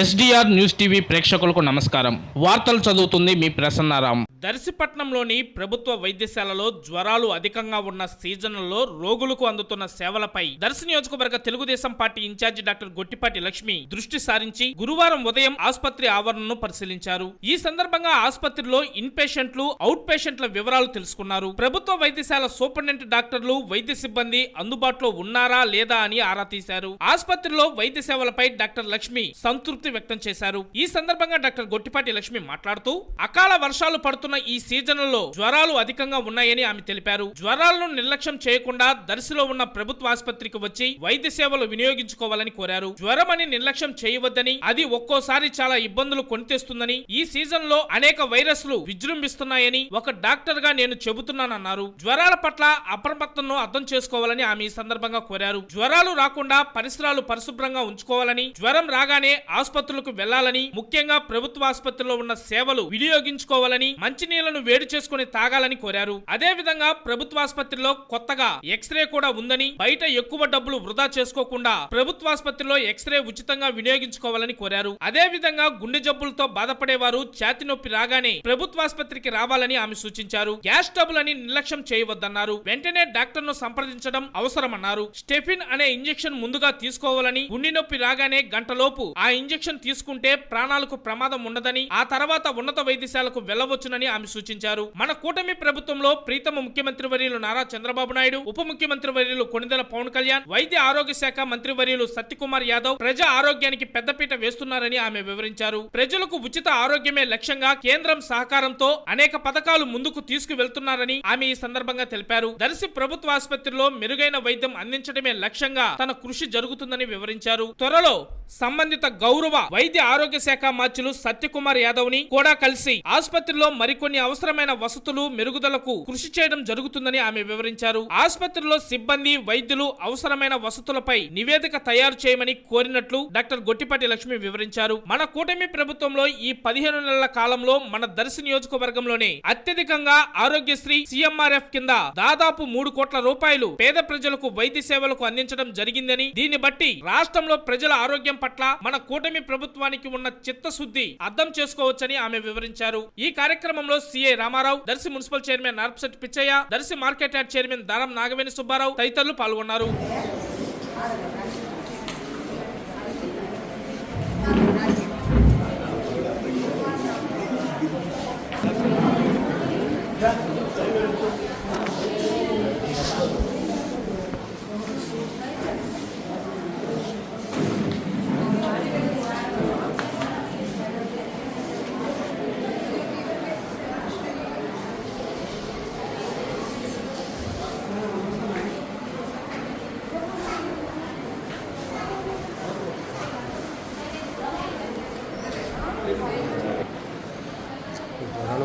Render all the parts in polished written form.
SDR news TV ప్రేక్షకులకు నమస్కారం. వార్తలు చదువుతుంది మీ ప్రసన్నారాం. దర్శిపట్నంలోని ప్రభుత్వ వైద్యశాలలో జ్వరాలు అధికంగా ఉన్న సీజన్లలో రోగులకు అందుతున్న సేవలపై దర్శి నియోజకవర్గ Telugu Desam party incharge doctor Gottipati Lakshmi దృష్టి సారించి గురువారం ఉదయం ఆసుపత్రి ఆవరణను పరిశీలించారు. ఈ సందర్భంగా ఆసుపత్రిలో ఇన్ పేషెంట్లు, అవుట్ పేషెంట్ల వివరాలు తెలుసుకున్నారు. ప్రభుత్వ వైద్యశాల సూపరింటెండెంట్ డాక్టర్లు, వైద్య సిబ్బంది అందుబాటులో ఉన్నారా లేదా అని ఆరా తీశారు. ఆసుపత్రిలో వైద్య సేవలపై డాక్టర్ లక్ష్మి సంతృప్తి వ్యక్తం చేశారు. ఈ సందర్భంగా డాక్టర్ గొట్టిపాటి లక్ష్మి మాట్లాడుతూ అకాల వర్షాలు పడుతున్న ఈ సీజన్లలో జ్వరాలు అధికంగా ఉన్నాయని ఆమె తెలిపారు. జ్వరాలను నిర్లక్ష్యం చేయకుండా దర్శిలో ఉన్న ప్రభుత్వ ఆసుపత్రికి వచ్చి వైద్య సేవలు వినియోగించుకోవాలని కోరారు. జ్వరమని నిర్లక్ష్యం చేయవద్దని, అది ఒక్కోసారి చాలా ఇబ్బందులు కొనితెస్తుందని, ఈ సీజన్ లో అనేక వైరస్లు విజృంభిస్తున్నాయని ఒక డాక్టర్ గా నేను చెబుతున్నానన్నారు. జ్వరాల పట్ల అప్రమత్తను అర్థం చేసుకోవాలని ఆమె ఈ సందర్భంగా కోరారు. జ్వరాలు రాకుండా పరిసరాలు పరిశుభ్రంగా ఉంచుకోవాలని, జ్వరం రాగానే ఆసుపత్రులకు వెళ్లాలని, ముఖ్యంగా ప్రభుత్వ ఆసుపత్రిలో ఉన్న సేవలు వినియోగించుకోవాలని, మంచినీళ్లను వేడి చేసుకుని తాగాలని కోరారు. అదే విధంగా ప్రభుత్వ ఆసుపత్రిలో కొత్తగా ఎక్స్రే కూడా ఉందని, బయట ఎక్కువ డబ్బులు వృధా చేసుకోకుండా ప్రభుత్వ ఆసుపత్రిలో ఎక్స్రే ఉచితంగా వినియోగించుకోవాలని కోరారు. అదే విధంగా గుండె జబ్బులతో బాధపడేవారు ఛాతి నొప్పి రాగానే ప్రభుత్వ ఆసుపత్రికి రావాలని ఆమె సూచించారు. గ్యాస్ ట్రబుల్ అని నిర్లక్ష్యం చేయవద్దన్నారు. వెంటనే డాక్టర్ ను సంప్రదించడం అవసరమన్నారు. స్టెఫిన్ అనే ఇంజెక్షన్ ముందుగా తీసుకోవాలని, గుండె నొప్పి రాగానే గంటలోపు ఆ ఇంజెక్షన్ తీసుకుంటే ప్రాణాలకు ప్రమాదం ఉండదని, ఆ తర్వాత ఉన్నత వైద్యశాలకు వెళ్లవచ్చునని ఆమె సూచించారు. మన కూటమి ప్రభుత్వంలో ప్రీతమ ముఖ్యమంత్రి వర్యులు నారా చంద్రబాబు నాయుడు, ఉప ముఖ్యమంత్రి వర్యులు కొణిదెల పవన్ కళ్యాణ్, వైద్య ఆరోగ్య శాఖ మంత్రి వర్యులు సత్యకుమార్ యాదవ్ ప్రజా ఆరోగ్యానికి పెద్దపీట వేస్తున్నారని ఆమె వివరించారు. ప్రజలకు ఉచిత ఆరోగ్యమే లక్ష్యంగా కేంద్రం సహకారంతో అనేక పథకాలు ముందుకు తీసుకువెళ్తున్నారని ఆమె ఈ సందర్భంగా తెలిపారు. దర్శి ప్రభుత్వ ఆసుపత్రిలో మెరుగైన వైద్యం అందించడమే లక్ష్యంగా తన కృషి జరుగుతుందని వివరించారు. త్వరలో సంబంధిత గౌరవ వైద్య ఆరోగ్య శాఖ మంత్రులు సత్యకుమార్ యాదవ్ ని కూడా కలిసి ఆసుపత్రిలో మరికొన్ని అవసరమైన వసతులు మెరుగుదలకు కృషి చేయడం జరుగుతుందని ఆమె వివరించారు. ఆసుపత్రిలో సిబ్బంది, వైద్యులు అవసరమైన వసతులపై నివేదిక తయారు చేయమని కోరినట్లు డాక్టర్ గొట్టిపాటి లక్ష్మి వివరించారు. మన కూటమి ప్రభుత్వంలో ఈ 15 నెలల కాలంలో మన దర్శి నియోజకవర్గంలోనే అత్యధికంగా ఆరోగ్యశ్రీ, సిఎంఆర్ఎఫ్ కింద దాదాపు 3 కోట్ల రూపాయలు పేద ప్రజలకు వైద్య సేవలకు అందించడం జరిగిందని, దీన్ని బట్టి రాష్ట్రంలో ప్రజల ఆరోగ్యం పట్ల మన కూటమి ప్రభుత్వానికి ఉన్న చిత్తశుద్ధి అర్థం చేసుకోవచ్చని ఆమె వివరించారు. ఈ కార్యక్రమంలో CI Ramarao, Darsi municipal chairman Narpasetti Pichaiah, Darsi market yard chairman Daram Nagaveni Subbarao తదితరులు పాల్గొన్నారు.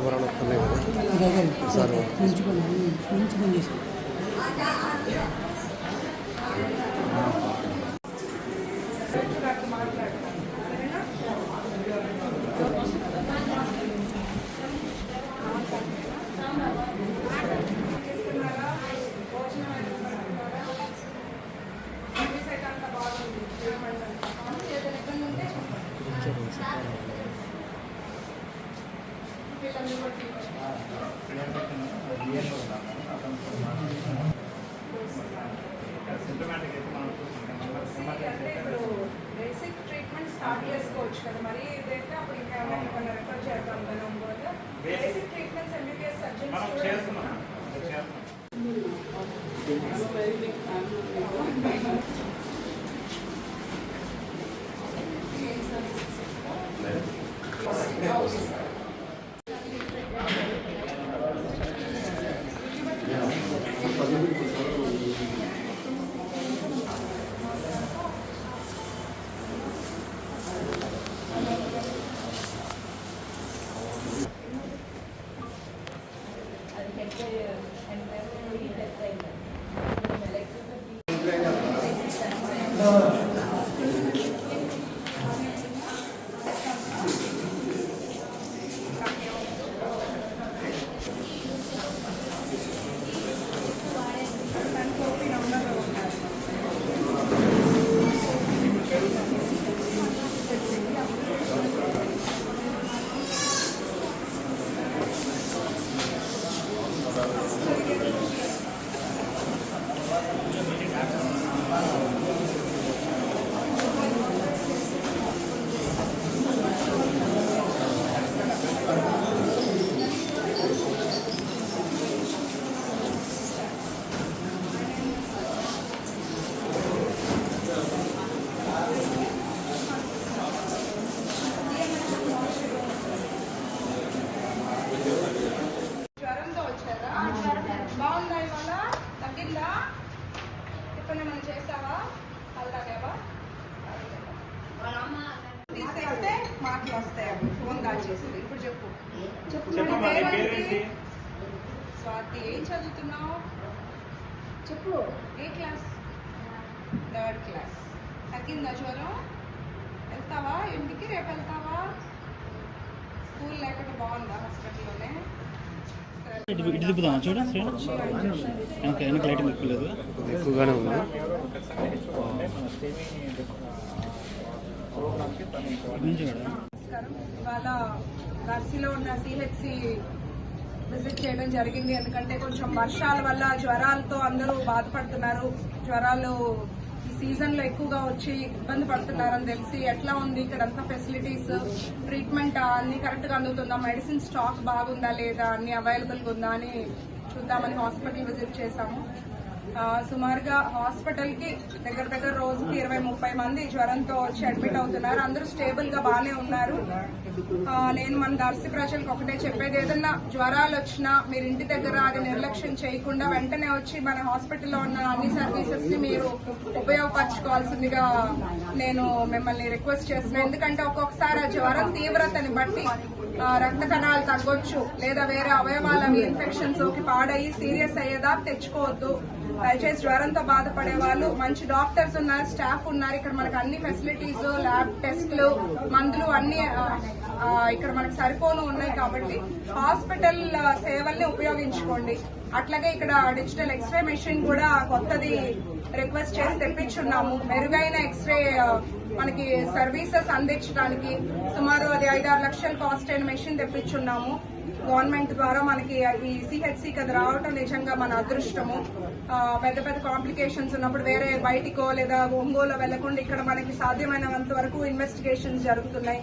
వరాలు వస్తున్నాయి కదా సార్, మంచి పని చేశారు. బేసిక్ ట్రీట్మెంట్ స్టార్ట్ చేసుకోవచ్చు కదా, మరి ఇదైతే అప్పుడు ఇంకా ఏమైనా రెఫర్ చేద్దాం కదా. బేసిక్ ట్రీట్మెంట్స్ ఎంబీబీఎస్ సర్జన్స్ చేస్తున్నాం. వస్తాయి అవి ఫోన్ దాచేసి. ఇప్పుడు చెప్పు చెప్పమ్మా, నీ పేరేంటి? స్వాతి, ఏం చదువుతున్నావు? చెప్పు. ఏ క్లాస్? 3rd class. తగ్గిందా జ్వరం? వెళ్తావా ఇంటికి? రేపు వెళ్తావా? స్కూల్ లేకుండా బాగుందా హాస్పిటల్లోనే? ఇటు తిప్పుదామా చూడ వెనక లైట్ ఎక్కువలేదు. ఎక్కువగానే ఉంది. నమస్కారం. ఇవాళ నర్సీలో ఉన్న సిహెచ్సి విజిట్ చేయడం జరిగింది. ఎందుకంటే కొంచెం వర్షాల వల్ల జ్వరాలతో అందరూ బాధపడుతున్నారు. జ్వరాలు ఈ సీజన్లో ఎక్కువగా వచ్చి ఇబ్బంది పడుతున్నారని తెలిసి ఎట్లా ఉంది ఇక్కడ అంతా ఫెసిలిటీస్, ట్రీట్మెంట్ అన్ని కరెక్ట్గా అందుతుందా, మెడిసిన్ స్టాక్ బాగుందా లేదా, అన్ని అవైలబుల్గా ఉందా అని చూద్దామని హాస్పిటల్ విజిట్ చేశాము. సుమారుగా హాస్పిటల్కి దగ్గర రోజుకి 20-30 మంది జ్వరంతో వచ్చి అడ్మిట్ అవుతున్నారు. అందరూ స్టేబుల్గా బాగానే ఉన్నారు. నేను మన దర్శి ప్రజలకు ఒకటే చెప్పేది, ఏదన్నా జ్వరాలు వచ్చినా మీరు ఇంటి దగ్గర అది నిర్లక్ష్యం చేయకుండా వెంటనే వచ్చి మన హాస్పిటల్లో ఉన్న అన్ని సర్వీసెస్ని మీరు ఉపయోగపరచుకోవాల్సిందిగా నేను మిమ్మల్ని రిక్వెస్ట్ చేస్తున్నాను. ఎందుకంటే ఒక్కొక్కసారి ఆ జ్వరం తీవ్రతని బట్టి రక్త కణాలు తగ్గొచ్చు, లేదా వేరే అవయవాల ఇన్ఫెక్షన్స్ పాడయి సీరియస్ అయ్యేదాకా తెచ్చుకోవద్దు. దయచేసి జ్వరంతో బాధపడే వాళ్ళు, మంచి డాక్టర్స్ ఉన్నారు, స్టాఫ్ ఉన్నారు. ఇక్కడ మనకు అన్ని ఫెసిలిటీస్, ల్యాబ్ టెస్ట్లు, మందులు అన్ని ఇక్కడ మనకు సరిపోను ఉన్నాయి. కాబట్టి హాస్పిటల్ సేవల్ని ఉపయోగించుకోండి. అట్లాగే ఇక్కడ డిజిటల్ ఎక్స్రే మెషిన్ కూడా కొత్తది రిక్వెస్ట్ చేసి తెప్పించున్నాము. మెరుగైన ఎక్స్రే మనకి సర్వీసెస్ అందించడానికి సుమారు అది 5-6 లక్షలు కాస్ట్ అయిన మెషిన్ తెప్పించున్నాము. గవర్నమెంట్ ద్వారా మనకి ఈ సిహెచ్సికి అది రావటం నిజంగా మన అదృష్టము. పెద్ద కాంప్లికేషన్స్ ఉన్నప్పుడు వేరే బయటికో లేదా ఒంగోలో వెళ్లకుండా ఇక్కడ మనకి సాధ్యమైనంత వరకు ఇన్వెస్టిగేషన్స్ జరుగుతున్నాయి.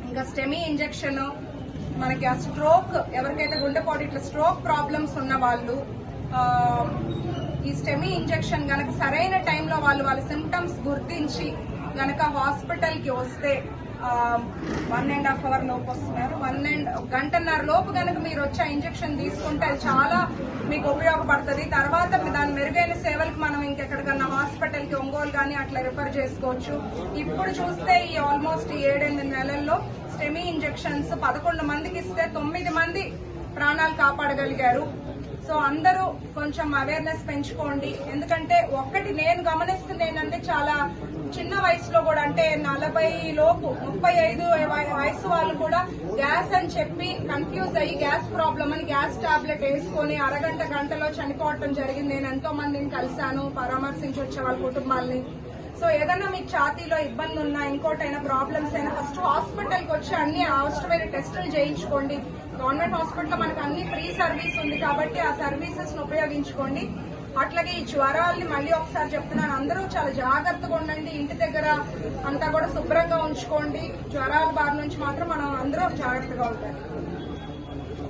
ఇంకా స్టెమీ ఇంజెక్షన్, మనకి ఆ స్ట్రోక్, ఎవరికైతే గుండెపోటు ఇట్లా స్ట్రోక్ ప్రాబ్లమ్స్ ఉన్న వాళ్ళు ఈ స్టెమీ ఇంజెక్షన్ గనక సరైన టైంలో వాళ్ళ సిమ్టమ్స్ గుర్తించి గనక హాస్పిటల్కి వస్తే 1.5 అవర్ లోపు వస్తున్నారు. 1.5 లోపు కనుక మీరు వచ్చి ఇంజెక్షన్ తీసుకుంటే అది చాలా మీకు ఉపయోగపడుతుంది. తర్వాత దాని మెరుగైన సేవలకు మనం ఇంకెక్కడికన్నా హాస్పిటల్కి ఒంగోలు కానీ అట్లా రిఫర్ చేసుకోవచ్చు. ఇప్పుడు చూస్తే ఈ ఆల్మోస్ట్ 7-8 నెలల్లో స్టెమీ ఇంజెక్షన్స్ 11 మందికి ఇస్తే 9 మంది ప్రాణాలు కాపాడగలిగారు. సో అందరూ కొంచెం అవేర్నెస్ పెంచుకోండి. ఎందుకంటే ఒక్కటి నేను గమనిస్తుంది ఏంటంటే చాలా చిన్న వయసులో కూడా, అంటే 40 లోపు 35 వయసు వాళ్ళు కూడా గ్యాస్ అని చెప్పి కన్ఫ్యూజ్ అయ్యి గ్యాస్ ప్రాబ్లం అని గ్యాస్ టాబ్లెట్ వేసుకొని గంటలో చనిపోవటం జరిగింది. నేను ఎంతో మందిని కలిశాను, పరామర్శించి వచ్చే వాళ్ళ కుటుంబాలని. సో ఏదైనా మీకు ఛాతీలో ఇబ్బంది ఉన్నా, ఇంకోటైనా ప్రాబ్లమ్స్ అయినా ఫస్ట్ హాస్పిటల్కి వచ్చి అన్ని అవసరమైన టెస్టులు చేయించుకోండి. గవర్నమెంట్ హాస్పిటల్లో మనకు అన్ని ఫ్రీ సర్వీస్ ఉంది కాబట్టి ఆ సర్వీసెస్ ను ఉపయోగించుకోండి. అట్లాగే ఈ జ్వరాల్ని మళ్ళీ ఒకసారి చెప్తున్నాను, అందరూ చాలా జాగ్రత్తగా ఉండండి. ఇంటి దగ్గర అంతా కూడా శుభ్రంగా ఉంచుకోండి. జ్వరాల బారి నుంచి మాత్రం మనం అందరూ జాగ్రత్తగా ఉండాలి.